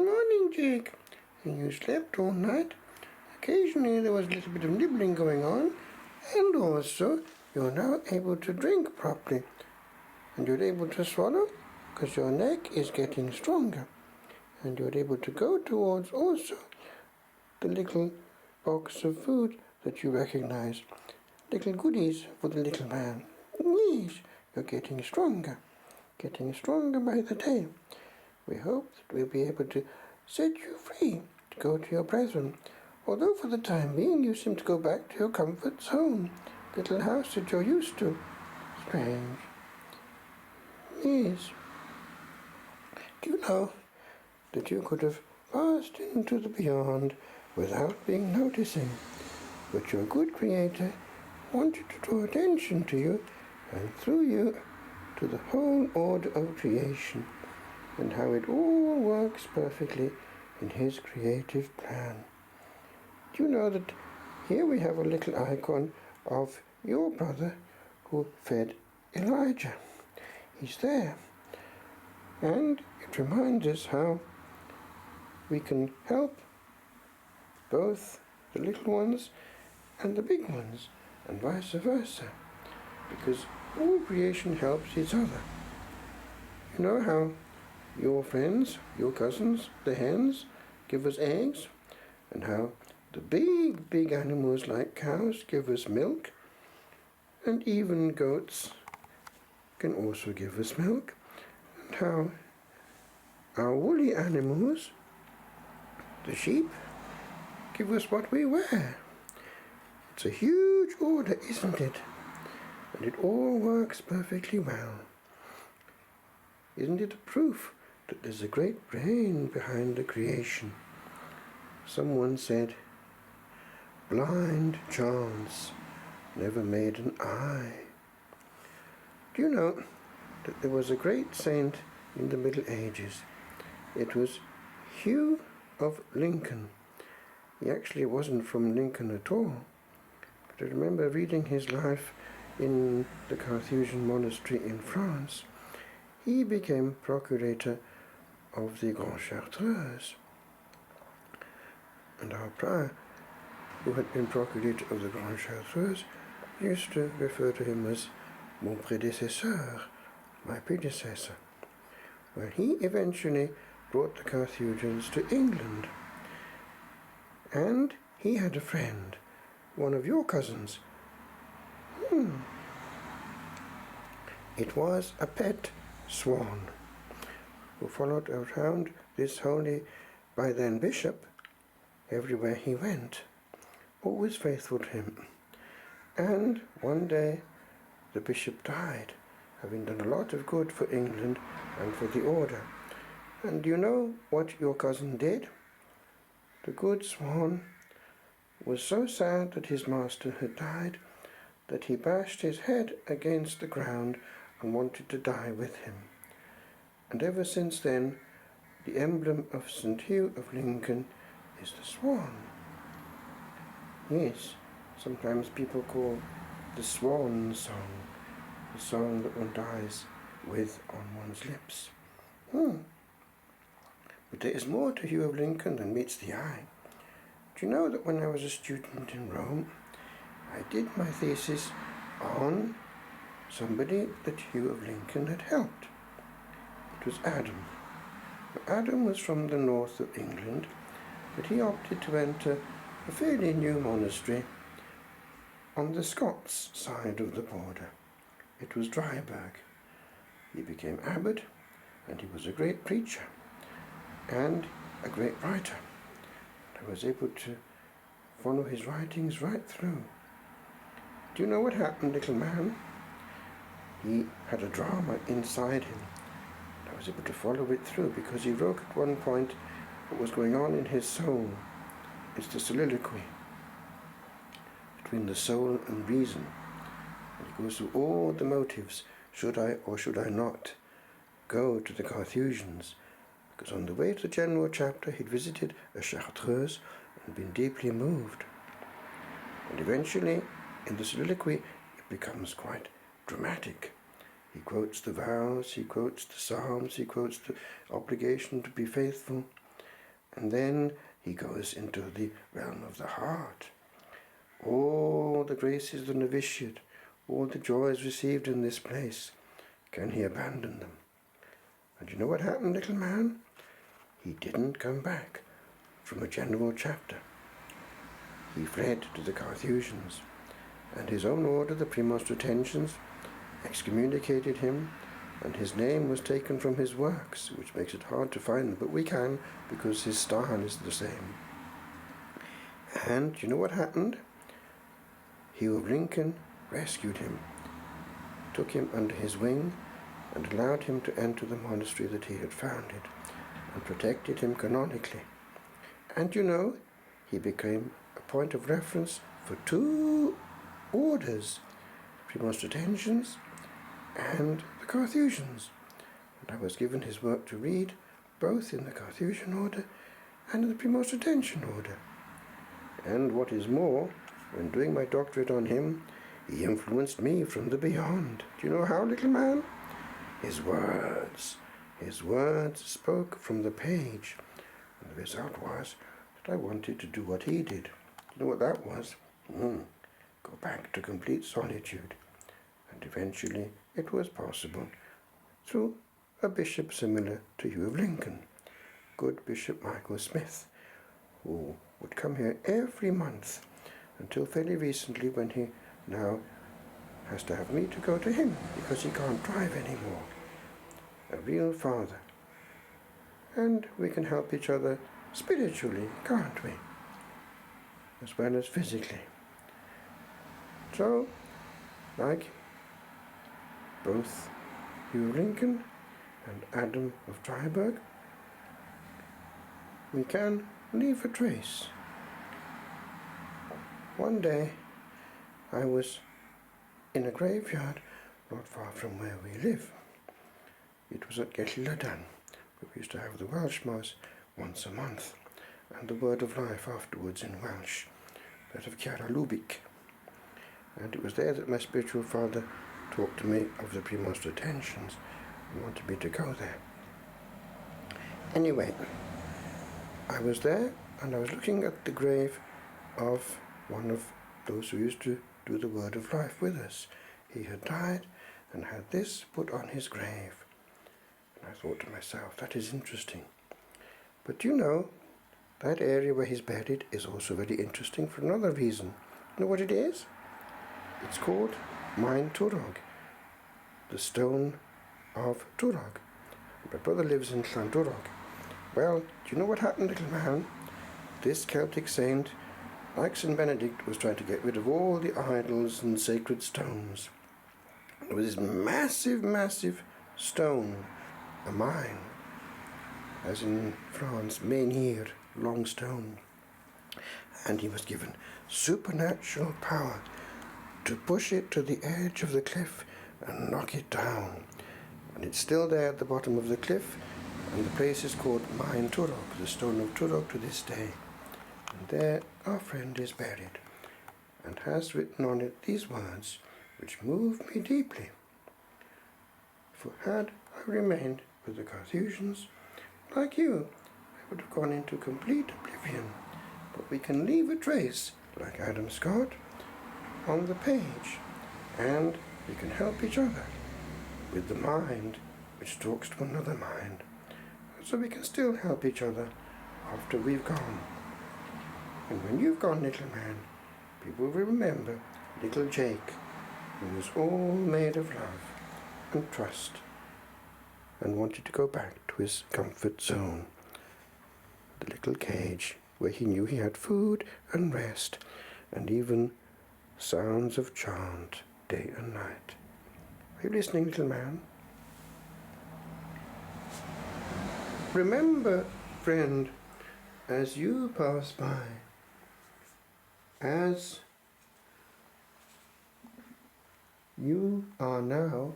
morning, Jake. You slept all night. Occasionally there was a little bit of nibbling going on, and also you're now able to drink properly. And you're able to swallow because your neck is getting stronger. And you're able to go towards also the little box of food that you recognize. Little goodies for the little man. Yes, you're getting stronger by the day. We hope that we'll be able to set you free to go to your brethren, although for the time being you seem to go back to your comfort zone, the little house that you're used to. Strange. Yes. Do you know that you could have passed into the beyond without being noticing, but your good Creator wanted to draw attention to you and through you to the whole order of creation and how it all works perfectly in His creative plan. Do you know that here we have a little icon of your brother who fed Elijah? He's there. And it reminds us how we can help both the little ones and the big ones, and vice versa, because all creation helps each other. You know how your friends, your cousins, the hens, give us eggs, and how the big animals like cows give us milk, and even goats can also give us milk, and how our woolly animals, the sheep, give us what we wear. It's a huge order, isn't it? And it all works perfectly well. Isn't it a proof that there's a great brain behind the creation? Someone said, blind chance never made an eye. Do you know that there was a great saint in the Middle Ages? It was Hugh of Lincoln. He actually wasn't from Lincoln at all, but I remember reading his life in the Carthusian monastery in France. He became procurator of the Grand Chartreuse, and our prior, who had been procurator of the Grand Chartreuse, used to refer to him as mon prédécesseur, my predecessor. Well, he eventually brought the Carthusians to England, and he had a friend, one of your cousins. It was a pet swan who followed around this holy by then bishop everywhere he went, always faithful to him. And one day the bishop died, having done a lot of good for England and for the order. And do you know what your cousin did? The good swan was so sad that his master had died that he bashed his head against the ground and wanted to die with him. And ever since then, the emblem of St. Hugh of Lincoln is the swan. Yes, sometimes people call the swan song the song that one dies with on one's lips. But there is more to Hugh of Lincoln than meets the eye. Do you know that when I was a student in Rome, I did my thesis on somebody that Hugh of Lincoln had helped? It was Adam. Now, Adam was from the north of England, but he opted to enter a fairly new monastery on the Scots side of the border. It was Dryburgh. He became abbot, and he was a great preacher and a great writer. I was able to follow his writings right through. Do you know what happened, little man? He had a drama inside him. I was able to follow it through because he wrote at one point what was going on in his soul. It's the soliloquy between the soul and reason. And he goes through all the motives. Should I or should I not go to the Carthusians? Because on the way to the general chapter he'd visited a Chartreuse and been deeply moved. And eventually, in the soliloquy, it becomes quite dramatic. He quotes the vows, he quotes the psalms, he quotes the obligation to be faithful. And then he goes into the realm of the heart. All the graces of the novitiate, all the joys received in this place, can he abandon them? And you know what happened, little man? He didn't come back from a general chapter. He fled to the Carthusians, and his own order, the Premonstratensians, excommunicated him, and his name was taken from his works, which makes it hard to find them, but we can, because his style is the same. And you know what happened? Hugh of Lincoln rescued him, took him under his wing, and allowed him to enter the monastery that he had founded, and protected him canonically. And you know, he became a point of reference for two orders, the Premonstratensians and the Carthusians. And I was given his work to read, both in the Carthusian order and in the Premonstratensian order. And what is more, when doing my doctorate on him, he influenced me from the beyond. Do you know how, little man? His words spoke from the page, and the result was that I wanted to do what he did. You know what that was? Go back to complete solitude. And eventually it was possible through a bishop similar to Hugh of Lincoln, good Bishop Michael Smith, who would come here every month until fairly recently, when he now has to have me to go to him because he can't drive anymore. A real father. And we can help each other spiritually, can't we? As well as physically. So, like both Hugh of Lincoln and Adam of Triberg, we can leave a trace. One day I was in a graveyard not far from where we live. It was at Getladan, where we used to have the Welsh Mass once a month, and the Word of Life afterwards in Welsh, that of Chiara Lubick. And it was there that my spiritual father talked to me of the Premonstratensians and wanted me to go there. Anyway, I was there, and I was looking at the grave of one of those who used to do the Word of Life with us. He had died and had this put on his grave. And I thought to myself, that is interesting. But you know, that area where he's buried is also very interesting for another reason. You know what it is? It's called Maen Twrog, the stone of Twrog. My brother lives in Llandwrog. Well, do you know what happened, little man? This Celtic saint, like St. Benedict, was trying to get rid of all the idols and sacred stones. There was this massive stone, a mine, as in France, menhir, long stone. And he was given supernatural power to push it to the edge of the cliff and knock it down. And it's still there at the bottom of the cliff, and the place is called Maen Twrog, the stone of Twrog, to this day. And there our friend is buried, and has written on it these words, which move me deeply. For had I remained with the Carthusians, like you, I would have gone into complete oblivion. But we can leave a trace, like Adam Scott, on the page, and we can help each other with the mind which talks to another mind. So we can still help each other after we've gone. And when you've gone, little man, people will remember little Jake, who was all made of love and trust, and wanted to go back to his comfort zone, the little cage where he knew he had food and rest, and even sounds of chant day and night. Are you listening, little man? Remember, friend, as you pass by, as you are now,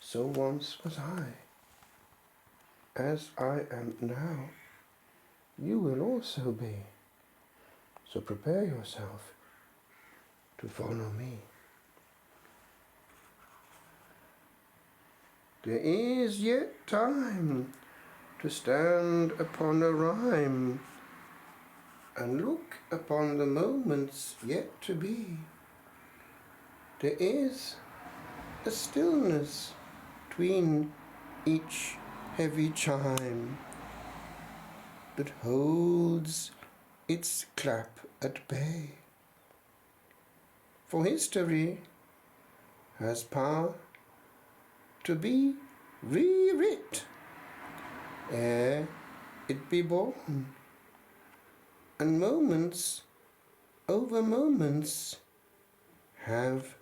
so once was I. As I am now, you will also be. So prepare yourself to follow me. There is yet time to stand upon a rhyme and look upon the moments yet to be. There is a stillness between each heavy chime that holds its clap at bay. For history has power to be rewrit ere it be born, and moments over moments have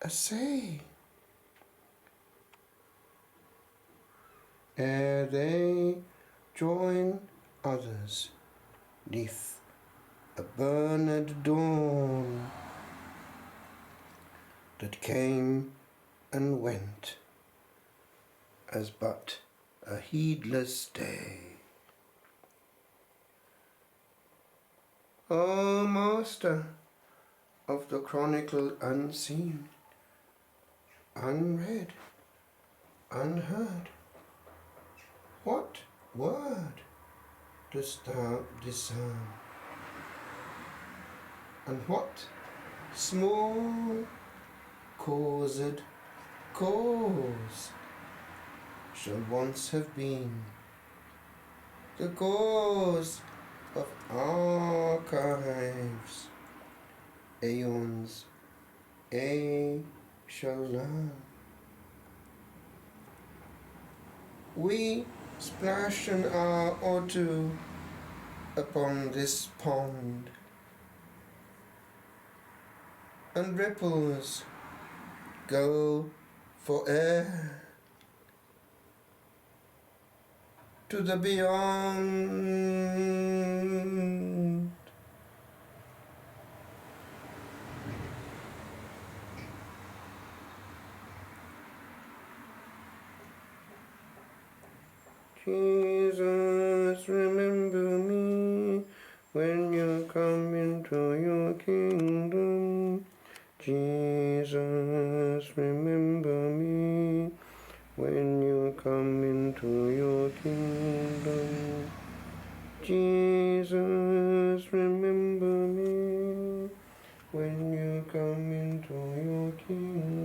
a say ere they join others neath a burned dawn that came and went as but a heedless day. O Master of the chronicle unseen, unread, unheard, what word dost thou discern? And what small caused cause shall once have been the cause of archives, aeons shall learn. We splash an hour or two upon this pond, and ripples go for air to the beyond. Jesus, remember me when you come into your kingdom. Jesus, remember me when you come into your kingdom. Jesus, remember me when you come into your kingdom.